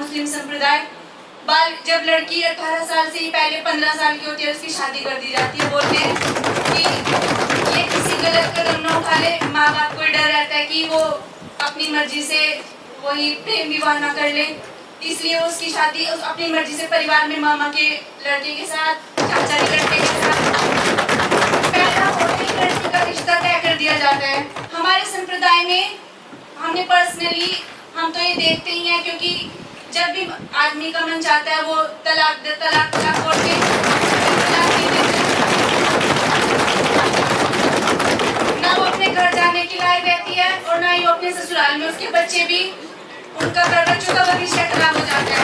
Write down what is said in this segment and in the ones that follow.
मुस्लिम संप्रदाय जब लड़की 18 साल से ही पहले 15 साल की होती है उसकी शादी कर दी जाती है। बोलते हैं कि ये किसी गलत कदम न उठा ले, माँ बाप को डर रहता है कि वो अपनी मर्जी से वही प्रेम विवाह न कर ले, इसलिए उसकी शादी अपनी मर्जी से परिवार में मामा के लड़के के साथ, चाचा के लड़के के साथ पैदा होते ही लड़की का रिश्ता तय कर दिया जाता है। हमारे संप्रदाय में हमने पर्सनली हम तो ये देखते ही हैं, क्योंकि जब भी आदमी का मन चाहता है वो तलाक बोल के तलाक दे देते हैं। ना वो अपने घर जाने के लायक रहती है और ना ही वो अपने ससुराल में, उसके बच्चे भी, उनका बच्चों का भविष्य खराब हो जाता है।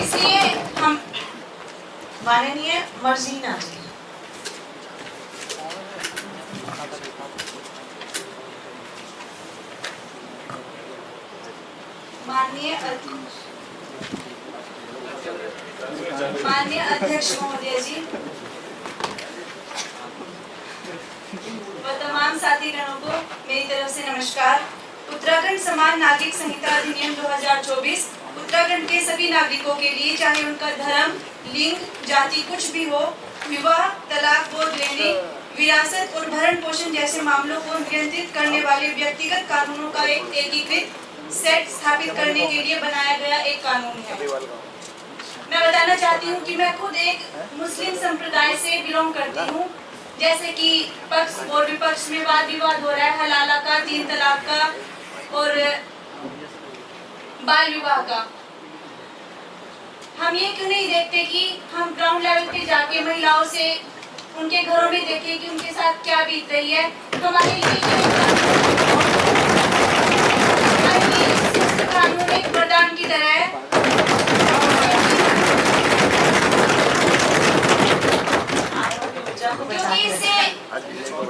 इसलिए हम माननीय मर्जीना जी, माननीय अध्यक्ष महोदय जी व तमाम साथीगणों को मेरी तरफ से नमस्कार। उत्तराखंड समान नागरिक संहिता अधिनियम 2024 उत्तराखंड के सभी नागरिकों के लिए, चाहे उनका धर्म, लिंग, जाति कुछ भी हो, विवाह, तलाक, गोद लेने, विरासत और भरण पोषण जैसे मामलों को नियंत्रित करने वाले व्यक्तिगत कानूनों का एक एकीकृत सेट स्थापित करने के लिए बनाया गया एक कानून है। मैं बताना चाहती हूँ कि मैं खुद एक मुस्लिम संप्रदाय से बिलोंग करती हूँ। जैसे कि पक्ष और विपक्ष में वाद विवाद हो रहा है हलाला का, 3 तलाक का और बाल विवाह का। हम ये क्यों नहीं देखते कि हम ग्राउंड लेवल पे जाके महिलाओं से उनके घरों में देखें कि उनके साथ क्या बीत रही है। हमारे लिए कानून एक वरदान की तरह है, क्योंकि इससे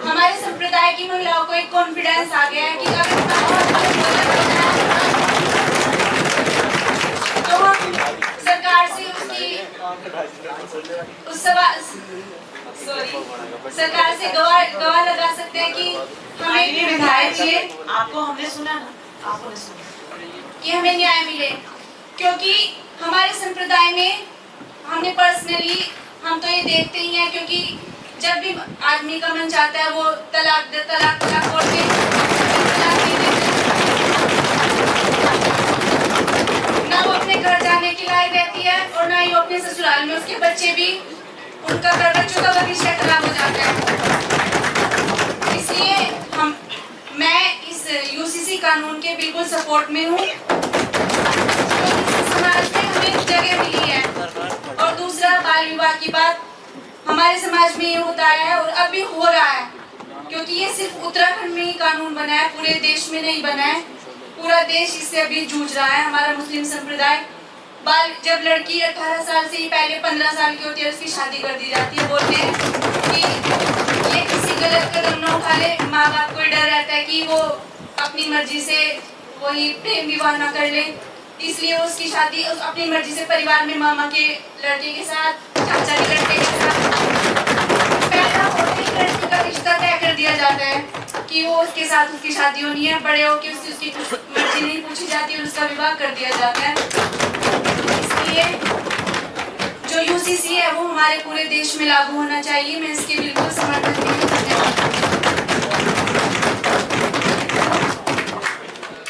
हमारे संप्रदाय की महिलाओं को एक कॉन्फिडेंस आ गया है कि अगर तो हम सरकार से सरकार से गवाह लगा सकते हैं कि हमें विधायक जी, आपको हमने सुना ना, आपने सुना कि हमें न्याय मिले, क्योंकि हमारे संप्रदाय में हमने पर्सनली हम तो ये देखते ही हैं, क्योंकि जब भी आदमी का मन चाहता है वो तलाक बोल के तलाक दे देते हैं। ना वो अपने घर जाने के लायक रहती है और ना ही वो अपने ससुराल में, उसके बच्चे भी, उनका बच्चों का भविष्य खराब हो जाता है। इसलिए मैं इस यूसीसी कानून के बिल्कुल सपोर्ट में हूँ। समाज में हमें जगह मिली है। और दूसरा, बाल विवाह की बात हमारे समाज में ये होता है और अब भी हो रहा है, क्योंकि ये सिर्फ उत्तराखंड में ही कानून बना है, पूरे देश में नहीं बना है। पूरा देश इससे अभी जूझ रहा है। हमारा मुस्लिम संप्रदाय जब लड़की 18 साल से ही पहले 15 साल की होती है उसकी शादी कर दी जाती है। बोलते हैं कि ये किसी गलत कदम न उठा ले, माँ बाप को डर रहता है कि वो अपनी मर्जी से वही प्रेम विवाह न कर ले, इसलिए उसकी शादी अपनी मर्जी से परिवार में मामा के लड़के के साथ, चाचा के लड़के के साथ पैदा होते ही लड़की का रिश्ता तय कर दिया जाता है कि वो उसके साथ उसकी शादी होनी है। बड़े होकर उसकी कुछ मर्जी नहीं पूछी जाती और उसका विवाह कर दिया जाता है। इसलिए जो यूसीसी है वो हमारे पूरे देश में लागू होना चाहिए। मैं इसके बिल्कुल समर्थन करती हूँ।